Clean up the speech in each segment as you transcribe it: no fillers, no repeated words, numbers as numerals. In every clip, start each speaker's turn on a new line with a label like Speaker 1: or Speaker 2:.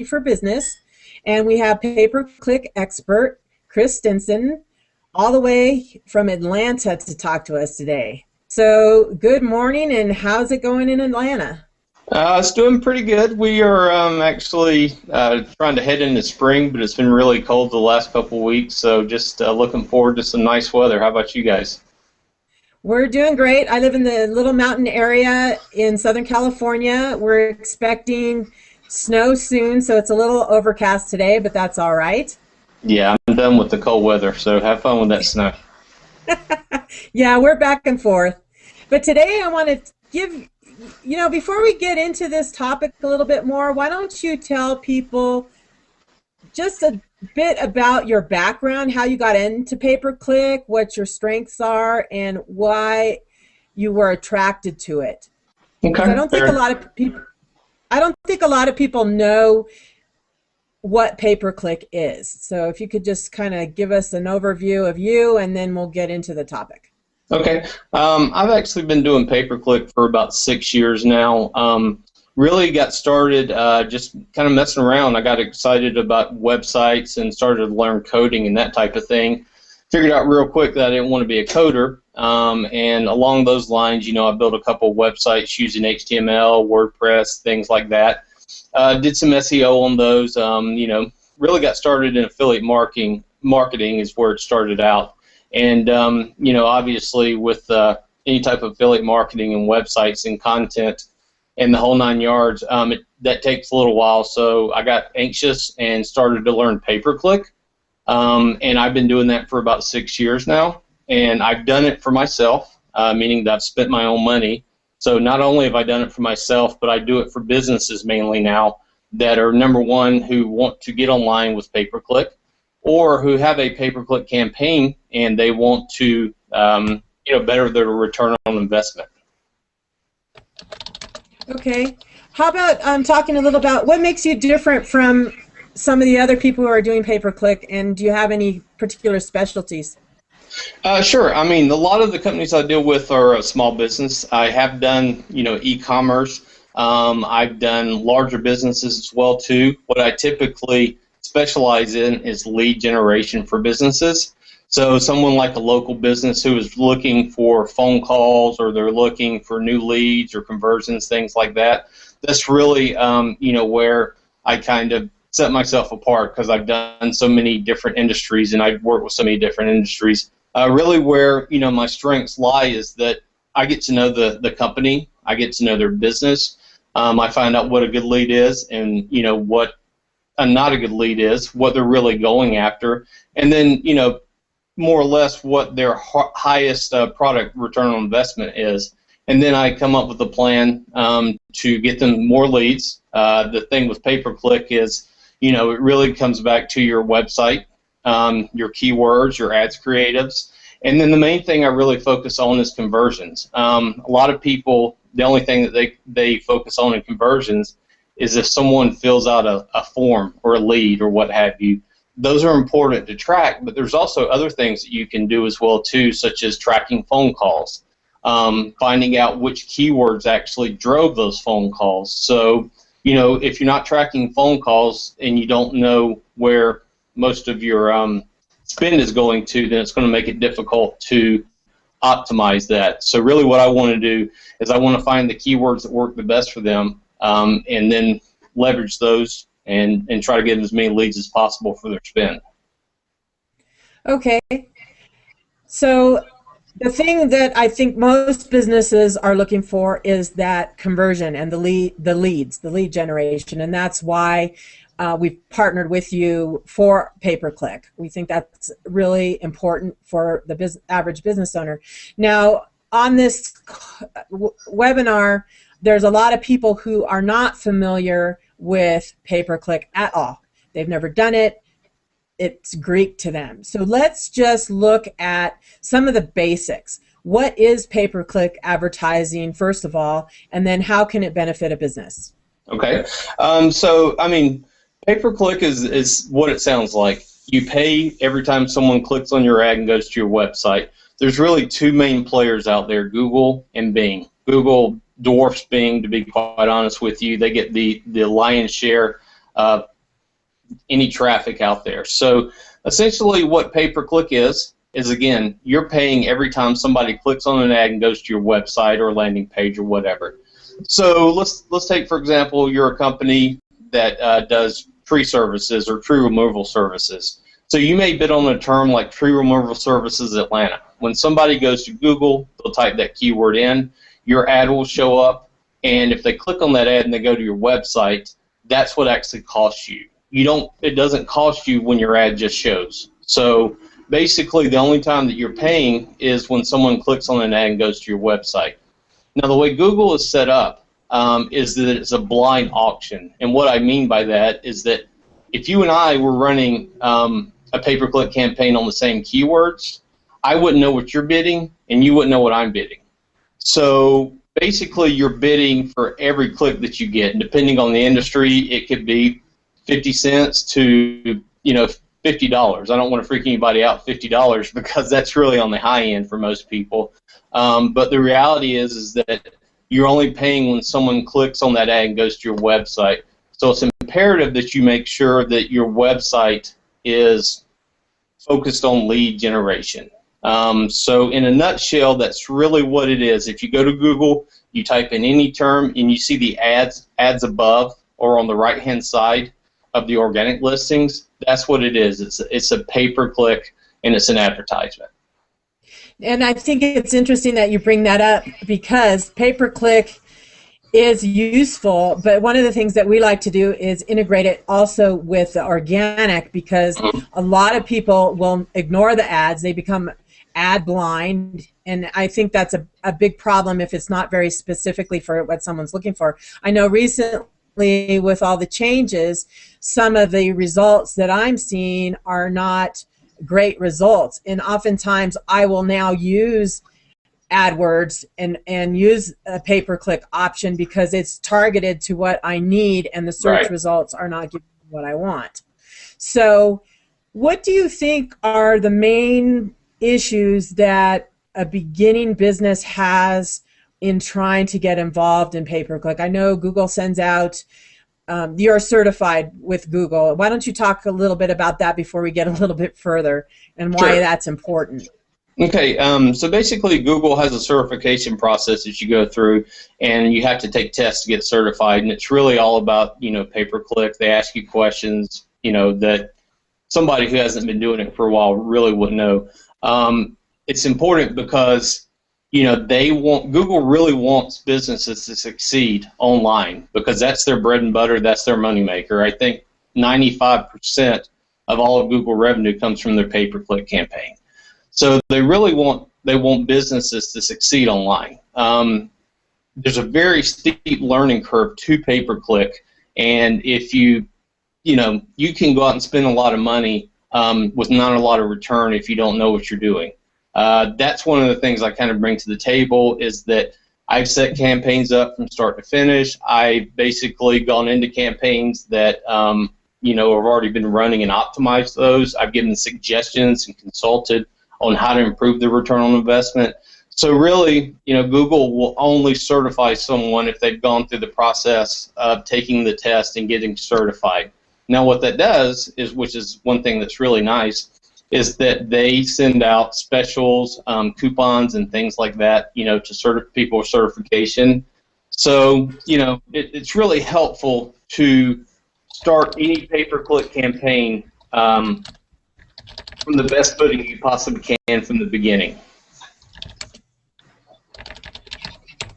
Speaker 1: for business, and we have pay-per-click expert Chris Stinson all the way from Atlanta to talk to us today. So good morning, and how's it going in Atlanta?
Speaker 2: It's doing pretty good. We are actually trying to head into spring, but it's been really cold the last couple of weeks, so just looking forward to some nice weather. How about you guys?
Speaker 1: We're doing great. I live in the Little Mountain area in Southern California. We're expecting snow soon, so it's a little overcast today, but that's all right.
Speaker 2: Yeah, I'm done with the cold weather, so have fun with that snow.
Speaker 1: Yeah, we're back and forth. But today I want to give, before we get into this topic a little bit more, why don't you tell people just a bit about your background, how you got into pay-per-click, what your strengths are, and why you were attracted to it.
Speaker 2: Okay.
Speaker 1: I don't think a lot of people know what pay-per-click is. So if you could just kind of give us an overview of you, and then we'll get into the topic.
Speaker 2: Okay. I've actually been doing pay-per-click for about 6 years now. Really got started just kind of messing around. I got excited about websites and started to learn coding and that type of thing. Figured out real quick that I didn't want to be a coder, and along those lines, I built a couple of websites using HTML, WordPress, things like that. Did some SEO on those. Really got started in affiliate marketing. Marketing is where it started out, and obviously with any type of affiliate marketing and websites and content and the whole 9 yards, that takes a little while. So I got anxious and started to learn pay-per-click. And I've been doing that for about 6 years now, and I've done it for myself, meaning that I've spent my own money. So not only have I done it for myself, but I do it for businesses mainly now that are, number one, who want to get online with pay-per-click, or who have a pay-per-click campaign and they want to better their return on investment.
Speaker 1: Okay. How about talking a little about what makes you different from some of the other people who are doing pay-per-click, and do you have any particular specialties?
Speaker 2: Sure. I mean, a lot of the companies I deal with are a small business. I have done, e-commerce. I've done larger businesses as well too. What I typically specialize in is lead generation for businesses. So someone like a local business who is looking for phone calls, or they're looking for new leads or conversions, things like that. That's really, where I kind of set myself apart, because I've done so many different industries and I've worked with so many different industries. Really where, my strengths lie is that I get to know the company, I get to know their business, I find out what a good lead is, and, what a not a good lead is, what they're really going after, and then, more or less what their highest product return on investment is. And then I come up with a plan to get them more leads. The thing with pay-per-click is, it really comes back to your website, your keywords, your ads creatives, and then the main thing I really focus on is conversions. A lot of people, the only thing that they focus on in conversions is if someone fills out a form or a lead or what have you. Those are important to track, but there's also other things that you can do as well too, such as tracking phone calls, finding out which keywords actually drove those phone calls. So, if you're not tracking phone calls and you don't know where most of your spend is going to, then it's going to make it difficult to optimize that. So really what I want to do is I want to find the keywords that work the best for them, and then leverage those and try to get as many leads as possible for their spend.
Speaker 1: Okay. So the thing that I think most businesses are looking for is that conversion and the lead generation, and that's why we've partnered with you for pay-per-click. We think that's really important for the average business owner. Now, on this webinar, there's a lot of people who are not familiar with pay-per-click at all. They've never done it. It's Greek to them. So let's just look at some of the basics. What is pay-per-click advertising, first of all, and then how can it benefit a business?
Speaker 2: Okay. So, I mean, pay-per-click is what it sounds like. You pay every time someone clicks on your ad and goes to your website. There's really two main players out there, Google and Bing. Google dwarfs Bing, to be quite honest with you. They get the lion's share any traffic out there. So essentially what pay-per-click is again, you're paying every time somebody clicks on an ad and goes to your website or landing page or whatever. So let's take, for example, you're a company that does tree services or tree removal services. So you may bid on a term like tree removal services Atlanta. When somebody goes to Google, they'll type that keyword in, your ad will show up, and if they click on that ad and they go to your website, that's what actually costs you. It doesn't cost you when your ad just shows. So basically the only time that you're paying is when someone clicks on an ad and goes to your website. Now the way Google is set up is that it's a blind auction. And what I mean by that is that if you and I were running a pay-per-click campaign on the same keywords, I wouldn't know what you're bidding and you wouldn't know what I'm bidding. So basically you're bidding for every click that you get. And depending on the industry, it could be 50 cents to, $50. I don't want to freak anybody out, $50, because that's really on the high end for most people. But the reality is that you're only paying when someone clicks on that ad and goes to your website. So it's imperative that you make sure that your website is focused on lead generation. So in a nutshell, that's really what it is. If you go to Google, you type in any term, and you see the ads above or on the right-hand side of the organic listings, that's what it is. It's a pay-per-click, and it's an advertisement.
Speaker 1: And I think it's interesting that you bring that up, because pay-per-click is useful, but one of the things that we like to do is integrate it also with the organic, because a lot of people will ignore the ads. They become ad blind, and I think that's a big problem if it's not very specifically for what someone's looking for. I know recently with all the changes, some of the results that I'm seeing are not great results, and oftentimes I will now use AdWords and use a pay-per-click option because it's targeted to what I need, and the search results are not giving me what I want. So what do you think are the main issues that a beginning business has in trying to get involved in pay-per-click? I know Google sends out, you're certified with Google. Why don't you talk a little bit about that before we get a little bit further, and why that's important?
Speaker 2: Okay, so basically Google has a certification process that you go through, and you have to take tests to get certified, and it's really all about, pay-per-click. They ask you questions, that somebody who hasn't been doing it for a while really wouldn't know. It's important because, Google really wants businesses to succeed online, because that's their bread and butter, that's their moneymaker. I think 95% of all of Google revenue comes from their pay-per-click campaign. So they really want businesses to succeed online. There's a very steep learning curve to pay-per-click, and if you can go out and spend a lot of money with not a lot of return if you don't know what you're doing. That's one of the things I kind of bring to the table, is that I've set campaigns up from start to finish. I've basically gone into campaigns that have already been running and optimized those. I've given suggestions and consulted on how to improve the return on investment. So really, Google will only certify someone if they've gone through the process of taking the test and getting certified. Now what that does is, which is one thing that's really nice, is that they send out specials, coupons and things like that, to people with certification. So, it's really helpful to start any pay-per-click campaign from the best footing you possibly can from the beginning.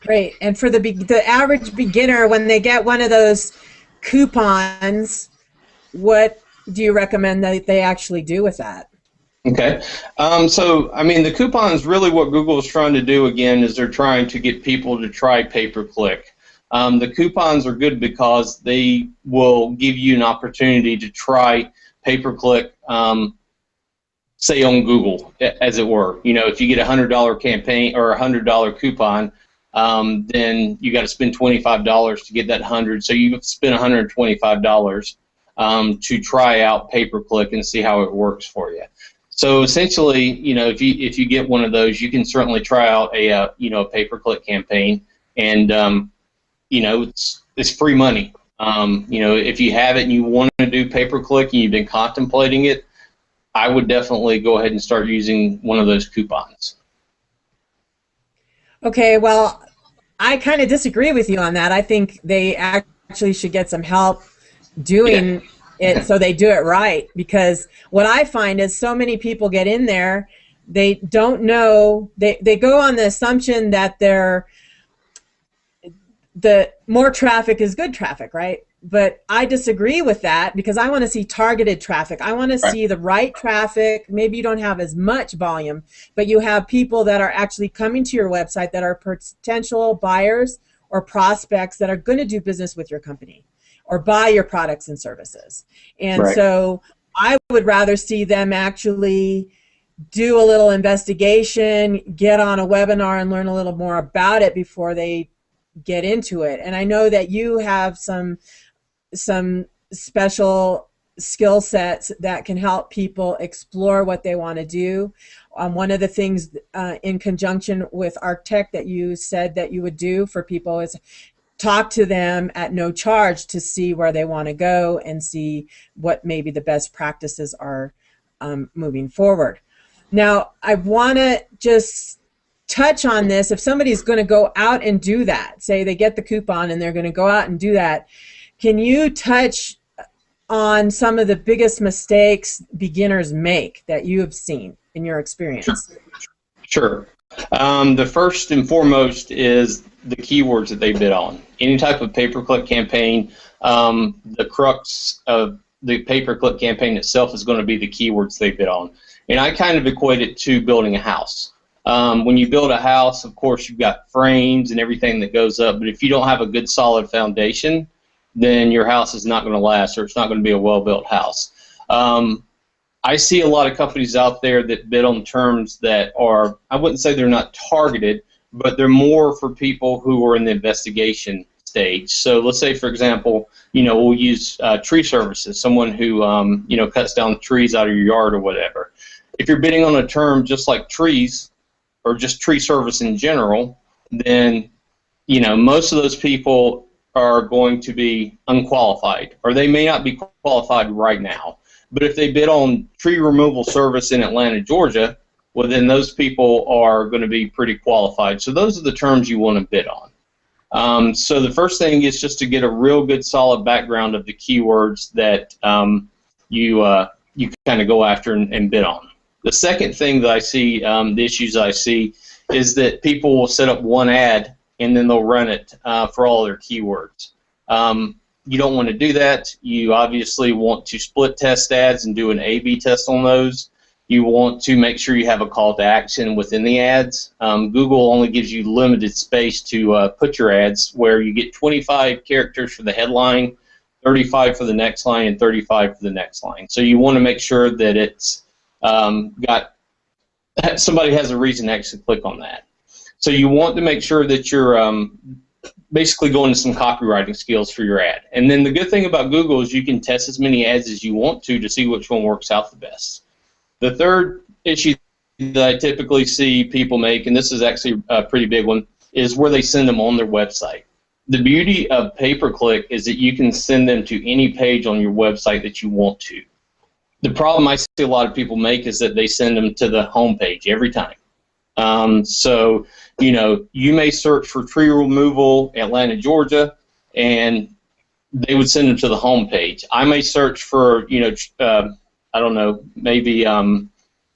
Speaker 1: Great. And for the average beginner, when they get one of those coupons, what do you recommend that they actually do with that?
Speaker 2: Okay. So, the coupons, really what Google is trying to do, again, is they're trying to get people to try pay-per-click. The coupons are good because they will give you an opportunity to try pay-per-click, say on Google, as it were. If you get a $100 campaign or a $100 coupon, then you got to spend $25 to get that 100. So you spend $125 to try out pay-per-click and see how it works for you. So essentially, if you get one of those, you can certainly try out a pay-per-click campaign, and it's free money. If you have it and you want to do pay-per-click and you've been contemplating it, I would definitely go ahead and start using one of those coupons.
Speaker 1: Okay, well, I kind of disagree with you on that. I think they actually should get some help
Speaker 2: Yeah,
Speaker 1: doing it so they do it right. Because what I find is so many people get in there, they don't know, they go on the assumption that the more traffic is good traffic, right? But I disagree with that because I want to see targeted traffic. I want to
Speaker 2: right,
Speaker 1: see the right traffic. Maybe you don't have as much volume, but you have people that are actually coming to your website that are potential buyers or prospects that are going to do business with your company or buy your products and services. And
Speaker 2: right.
Speaker 1: so I would rather see them actually do a little investigation, get on a webinar and learn a little more about it before they get into it. And I know that you have some special skill sets that can help people explore what they want to do. One of the things in conjunction with ArcTech that you said that you would do for people is talk to them at no charge to see where they want to go and see what maybe the best practices are moving forward. Now, I want to just touch on this. If somebody's going to go out and do that, say they get the coupon and they're going to go out and do that, can you touch on some of the biggest mistakes beginners make that you have seen in your
Speaker 2: Sure.
Speaker 1: experience?
Speaker 2: Sure. The first and foremost is the keywords that they bid on. Any type of pay-per-click campaign, the crux of the pay-per-click campaign itself is going to be the keywords they bid on. And I kind of equate it to building a house. When you build a house, of course, you've got frames and everything that goes up, but if you don't have a good solid foundation, then your house is not going to last, or it's not going to be a well-built house. I see a lot of companies out there that bid on terms that are, I wouldn't say they're not targeted, but they're more for people who are in the investigation stage. So let's say, for example, we'll use tree services, someone who, cuts down trees out of your yard or whatever. If you're bidding on a term just like trees or just tree service in general, then, most of those people are going to be unqualified, or they may not be qualified right now. But if they bid on tree removal service in Atlanta, Georgia, well, then those people are going to be pretty qualified. So those are the terms you want to bid on. So the first thing is just to get a real good, solid background of the keywords that you kind of go after and bid on. The second thing that I see, the issues I see, is that people will set up one ad and then they'll run it for all their keywords. You don't want to do that. You obviously want to split test ads and do an A/B test on those. You want to make sure you have a call to action within the ads. Google only gives you limited space to put your ads, where you get 25 characters for the headline, 35 for the next line, and 35 for the next line. So you want to make sure that it's got somebody has a reason to actually click on that. So you want to make sure that you're basically go into some copywriting skills for your ad. And then the good thing about Google is you can test as many ads as you want to see which one works out the best. The third issue that I typically see people make, and this is actually a pretty big one, is where they send them on their website. The beauty of pay-per-click is that you can send them to any page on your website that you want to. The problem I see a lot of people make is that they send them to the home page every time. So, you may search for tree removal, Atlanta, Georgia, and they would send them to the home page. I may search for, I don't know, maybe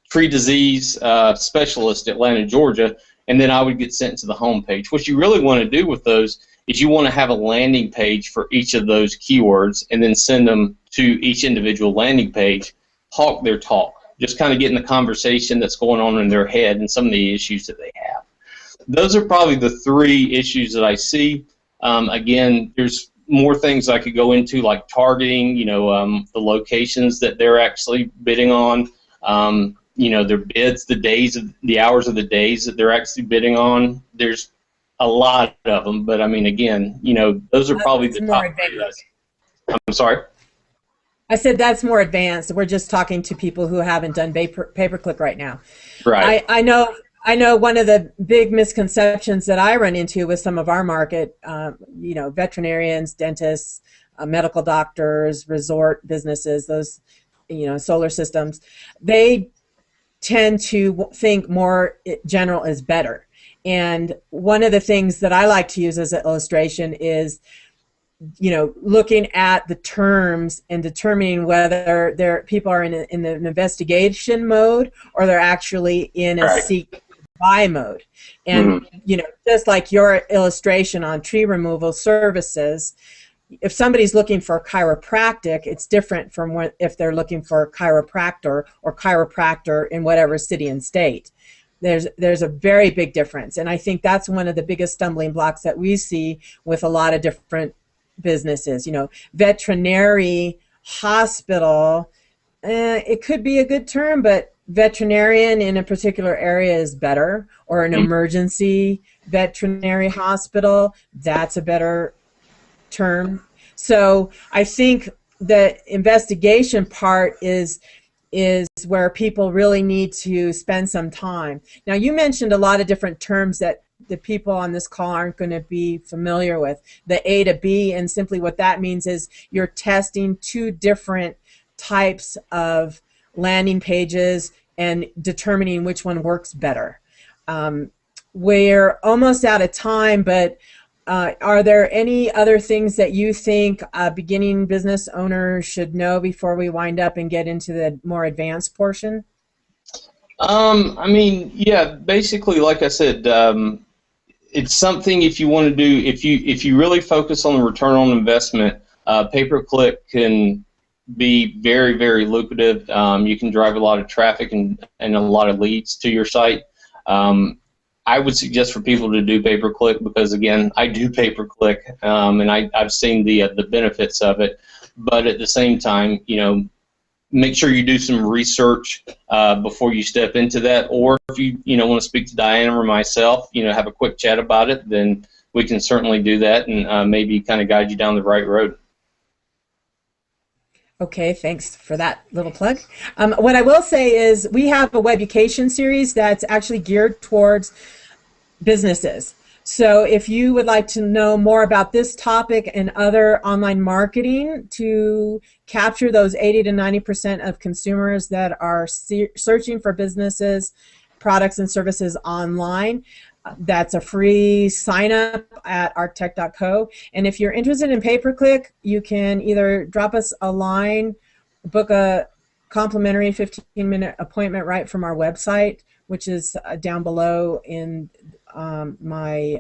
Speaker 2: tree disease specialist, Atlanta, Georgia, and then I would get sent to the home page. What you really want to do with those is you want to have a landing page for each of those keywords and then send them to each individual landing page, hawk their talk. Just kind of getting the conversation that's going on in their head and some of the issues that they have. Those are probably the three issues that I see. Again, there's more things I could go into, like targeting, the locations that they're actually bidding on, their bids, the hours of the days that they're actually bidding on. There's a lot of them, but I mean, again, those are probably the top three. I'm sorry?
Speaker 1: I said that's more advanced. We're just talking to people who haven't done pay-per-click right now.
Speaker 2: Right.
Speaker 1: I know I know one of the big misconceptions that I run into with some of our market, veterinarians, dentists, medical doctors, resort businesses, those, solar systems, they tend to think more general is better. And one of the things that I like to use as an illustration is, looking at the terms and determining whether people are in an investigation mode or they're actually in a
Speaker 2: Right.
Speaker 1: seek buy mode. And,
Speaker 2: Hmm.
Speaker 1: just like your illustration on tree removal services, if somebody's looking for chiropractic, it's different from if they're looking for a chiropractor or chiropractor in whatever city and state. There's a very big difference, and I think that's one of the biggest stumbling blocks that we see with a lot of different businesses. Veterinary hospital, it could be a good term, but veterinarian in a particular area is better, or an emergency veterinary hospital, that's a better term. So I think the investigation part is where people really need to spend some time. Now, you mentioned a lot of different terms that the people on this call aren't going to be familiar with. The A to B, and simply what that means is you're testing two different types of landing pages and determining which one works better. We're almost out of time, but are there any other things that you think a beginning business owner should know before we wind up and get into the more advanced portion?
Speaker 2: I mean, yeah, basically, like I said, it's something if you want to do, if you really focus on the return on investment, pay-per-click can be very, very lucrative. You can drive a lot of traffic and a lot of leads to your site. I would suggest for people to do pay-per-click because, again, I do pay-per-click, and I've seen the benefits of it. But at the same time, make sure you do some research before you step into that. Or if you want to speak to Diana or myself, have a quick chat about it, then we can certainly do that and maybe kind of guide you down the right road.
Speaker 1: Okay, thanks for that little plug. What I will say is we have a Webucation series that's actually geared towards businesses. So if you would like to know more about this topic and other online marketing to capture those 80 to 90% of consumers that are searching for businesses, products, and services online, that's a free sign up at arctech.co. And if you're interested in pay-per-click, you can either drop us a line, book a complimentary 15-minute appointment right from our website, which is down below in my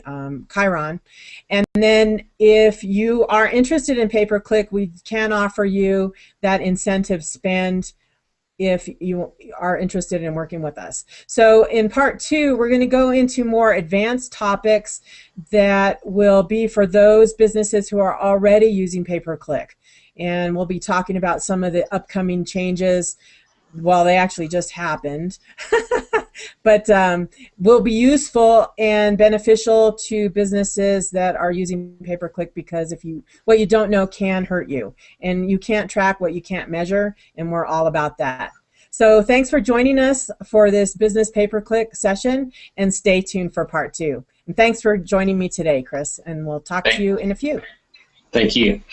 Speaker 1: Chiron. And then if you are interested in pay-per-click, we can offer you that incentive spend if you are interested in working with us. So in part 2, we're going to go into more advanced topics that will be for those businesses who are already using pay-per-click. And we'll be talking about some of the upcoming changes. Well, they actually just happened, but will be useful and beneficial to businesses that are using pay-per-click, because what you don't know can hurt you, and you can't track what you can't measure, and we're all about that. So thanks for joining us for this business pay-per-click session, and stay tuned for part 2. And thanks for joining me today, Chris, and we'll talk to you in a few.
Speaker 2: Thank you.